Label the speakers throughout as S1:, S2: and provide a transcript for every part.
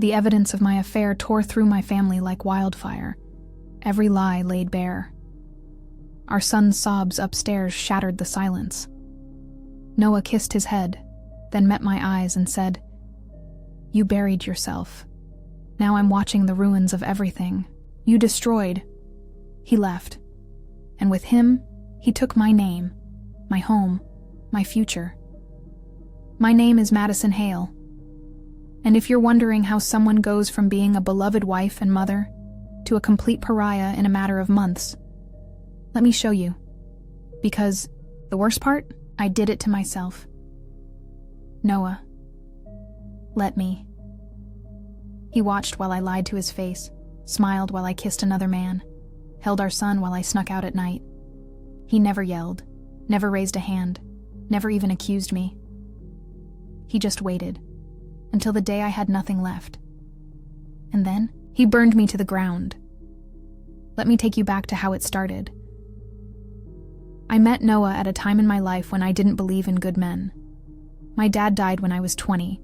S1: The evidence of my affair tore through my family like wildfire, every lie laid bare. Our son's sobs upstairs shattered the silence. Noah kissed his head, then met my eyes and said, "You buried yourself. Now I'm watching the ruins of everything you destroyed." He left, and with him, he took my name, my home, my future. My name is Madison Hale. And if you're wondering how someone goes from being a beloved wife and mother to a complete pariah in a matter of months, let me show you. Because the worst part, I did it to myself. Noah, let me. He watched while I lied to his face, smiled while I kissed another man, held our son while I snuck out at night. He never yelled, never raised a hand, never even accused me. He just waited, until the day I had nothing left. And then, he burned me to the ground. Let me take you back to how it started. I met Noah at a time in my life when I didn't believe in good men. My dad died when I was 20,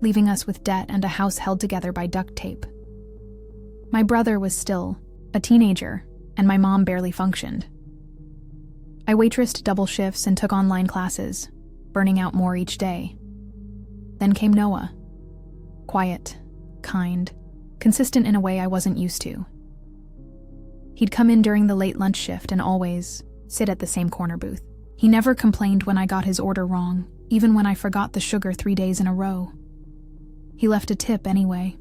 S1: leaving us with debt and a house held together by duct tape. My brother was still a teenager, and my mom barely functioned. I waitressed double shifts and took online classes, burning out more each day. Then came Noah. Quiet, kind, consistent in a way I wasn't used to. He'd come in during the late lunch shift and always sit at the same corner booth. He never complained when I got his order wrong, even when I forgot the sugar 3 days in a row. He left a tip anyway.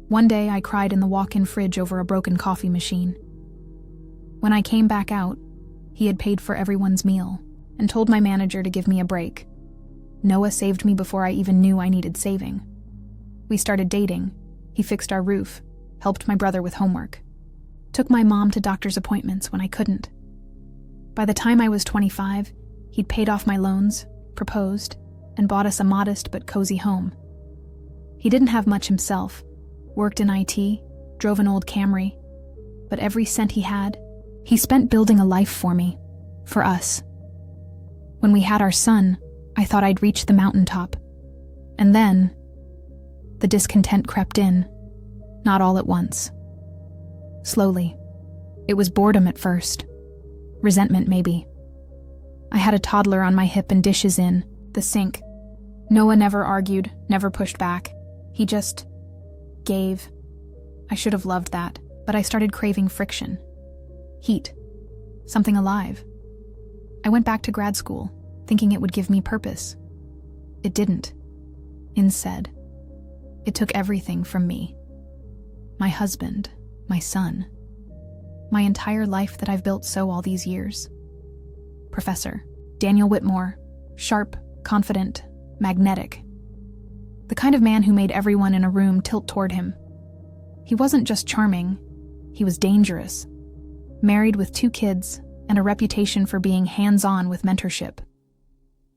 S1: One day I cried in the walk-in fridge over a broken coffee machine. When I came back out, he had paid for everyone's meal and told my manager to give me a break. Noah saved me before I even knew I needed saving. We started dating. He fixed our roof, helped my brother with homework, took my mom to doctor's appointments when I couldn't. By the time I was 25, he'd paid off my loans, proposed, and bought us a modest but cozy home. He didn't have much himself, worked in IT, drove an old Camry, but every cent he had, he spent building a life for me, for us. When we had our son, I thought I'd reach the mountaintop. And then, the discontent crept in, not all at once. Slowly. It was boredom at first. Resentment, maybe. I had a toddler on my hip and dishes in the sink. Noah never argued, never pushed back. He just gave. I should have loved that, but I started craving friction. Heat. Something alive. I went back to grad school, thinking it would give me purpose. It didn't. Instead, it took everything from me. My husband, my son, my entire life that I've built so all these years. Professor Daniel Whitmore, sharp, confident, magnetic. The kind of man who made everyone in a room tilt toward him. He wasn't just charming, he was dangerous. Married with 2 kids and a reputation for being hands-on with mentorship.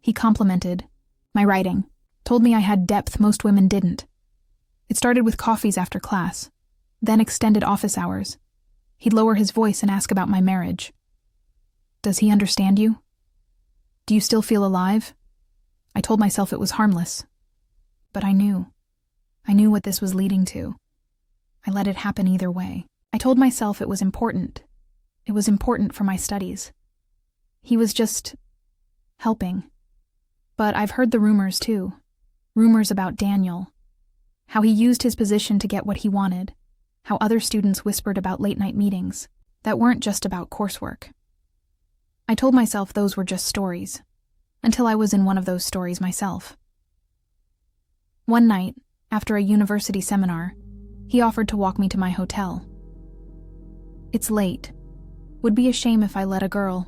S1: He complimented my writing, told me I had depth most women didn't. It started with coffees after class, then extended office hours. He'd lower his voice and ask about my marriage. Does he understand you? Do you still feel alive? I told myself it was harmless. But I knew. I knew what this was leading to. I let it happen either way. I told myself it was important. It was important for my studies. He was just helping. But I've heard the rumors too. Rumors about Daniel. How he used his position to get what he wanted. How other students whispered about late-night meetings that weren't just about coursework. I told myself those were just stories, until I was in one of those stories myself. One night, after a university seminar, he offered to walk me to my hotel. It's late. Would be a shame if I let a girl.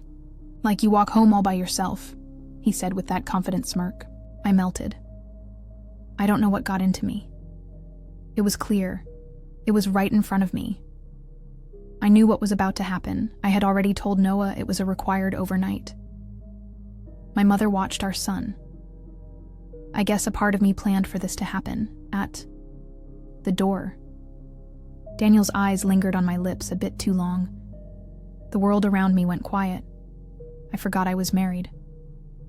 S1: Like you walk home all by yourself, he said with that confident smirk. I melted. I don't know what got into me. It was clear. It was right in front of me. I knew what was about to happen. I had already told Noah it was a required overnight. My mother watched our son. I guess a part of me planned for this to happen, at the door. Daniel's eyes lingered on my lips a bit too long. The world around me went quiet. I forgot I was married.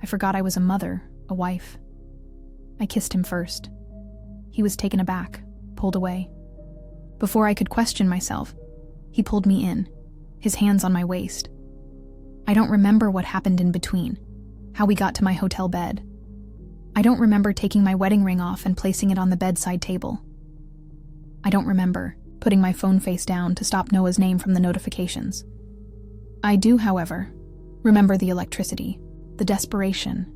S1: I forgot I was a mother, a wife. I kissed him first. He was taken aback, pulled away. Before I could question myself, he pulled me in, his hands on my waist. I don't remember what happened in between, how we got to my hotel bed. I don't remember taking my wedding ring off and placing it on the bedside table. I don't remember putting my phone face down to stop Noah's name from the notifications. I do, however, remember the electricity, the desperation,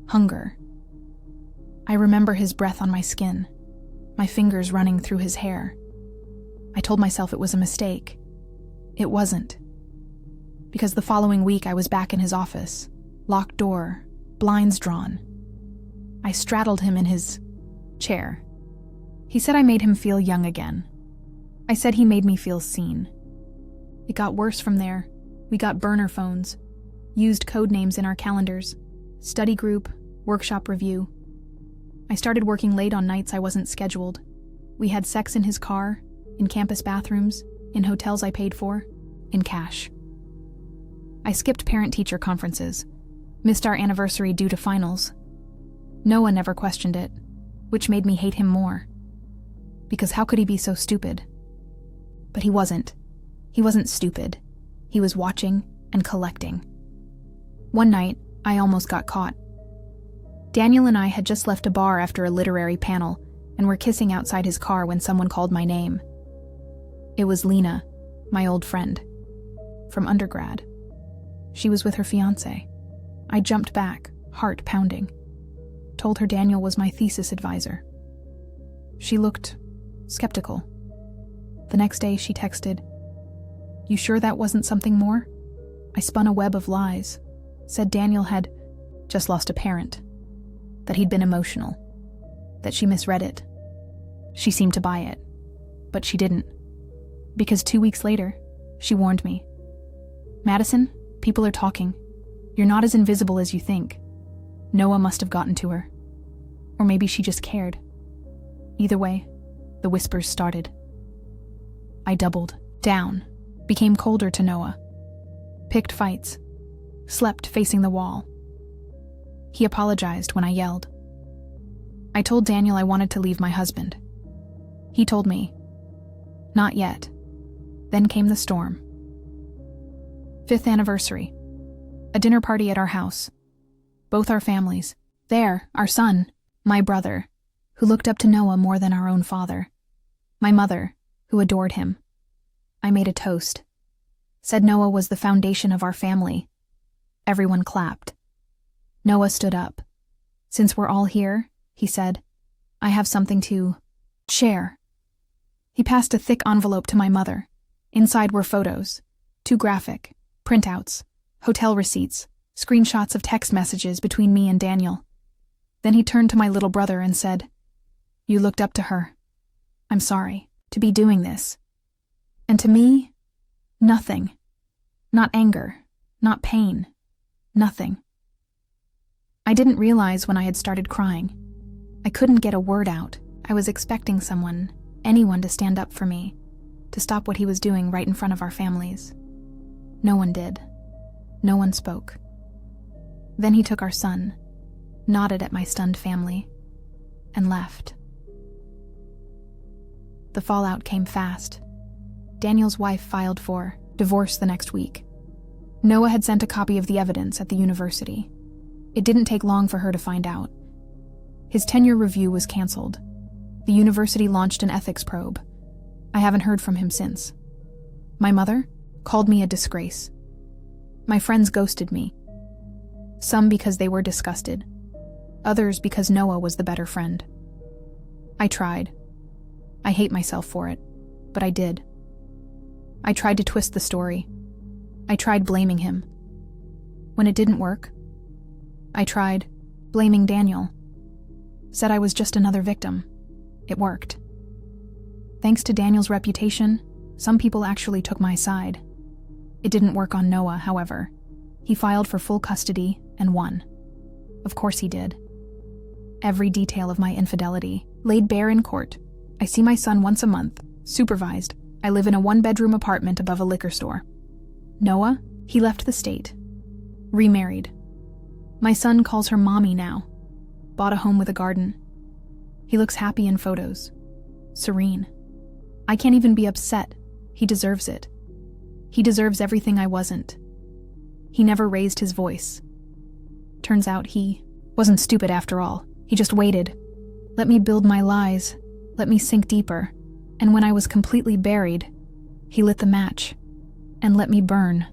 S1: hunger. I remember his breath on my skin, my fingers running through his hair. I told myself it was a mistake. It wasn't. Because the following week I was back in his office, locked door, blinds drawn. I straddled him in his chair. He said I made him feel young again. I said he made me feel seen. It got worse from there. We got burner phones, used code names in our calendars, study group, workshop review. I started working late on nights I wasn't scheduled. We had sex in his car, in campus bathrooms, in hotels I paid for, in cash. I skipped parent-teacher conferences, missed our anniversary due to finals. Noah never questioned it, which made me hate him more. Because how could he be so stupid? But he wasn't. He wasn't stupid. He was watching and collecting. One night, I almost got caught. Daniel and I had just left a bar after a literary panel and were kissing outside his car when someone called my name. It was Lena, my old friend, from undergrad. She was with her fiancé. I jumped back, heart pounding. Told her Daniel was my thesis advisor. She looked skeptical. The next day she texted, "You sure that wasn't something more?" I spun a web of lies, said Daniel had just lost a parent, that he'd been emotional, that she misread it. She seemed to buy it, but she didn't. Because 2 weeks later, she warned me. "Madison, people are talking. You're not as invisible as you think. Noah must have gotten to her. Or maybe she just cared." Either way, the whispers started. I doubled down, became colder to Noah, picked fights, slept facing the wall. He apologized when I yelled. I told Daniel I wanted to leave my husband. He told me, "Not yet." Then came the storm. 5th anniversary. A dinner party at our house. Both our families. There, our son, my brother, who looked up to Noah more than our own father. My mother, who adored him. I made a toast. Said Noah was the foundation of our family. Everyone clapped. Noah stood up. "Since we're all here," he said, "I have something to share." He passed a thick envelope to my mother. Inside were photos, too graphic, printouts, hotel receipts, screenshots of text messages between me and Daniel. Then he turned to my little brother and said, "You looked up to her. I'm sorry to be doing this." And to me, nothing. Not anger, not pain, nothing. I didn't realize when I had started crying. I couldn't get a word out. I was expecting someone, anyone, to stand up for me, to stop what he was doing right in front of our families. No one did. No one spoke. Then he took our son, nodded at my stunned family, and left. The fallout came fast. Daniel's wife filed for divorce the next week. Noah had sent a copy of the evidence at the university. It didn't take long for her to find out. His tenure review was canceled. The university launched an ethics probe. I haven't heard from him since. My mother called me a disgrace. My friends ghosted me. Some because they were disgusted. Others because Noah was the better friend. I tried. I hate myself for it, but I did. I tried to twist the story. I tried blaming him. When it didn't work, I tried blaming Daniel. Said I was just another victim. It worked. Thanks to Daniel's reputation, some people actually took my side. It didn't work on Noah, however. He filed for full custody and won. Of course he did. Every detail of my infidelity laid bare in court. I see my son once a month, supervised. I live in a 1-bedroom apartment above a liquor store. Noah, he left the state. Remarried. My son calls her mommy now. Bought a home with a garden. He looks happy in photos. serene. I can't even be upset. He deserves it. He deserves everything I wasn't. He never raised his voice. Turns out he wasn't stupid after all. He just waited. Let me build my lies. Let me sink deeper. And when I was completely buried, he lit the match and let me burn.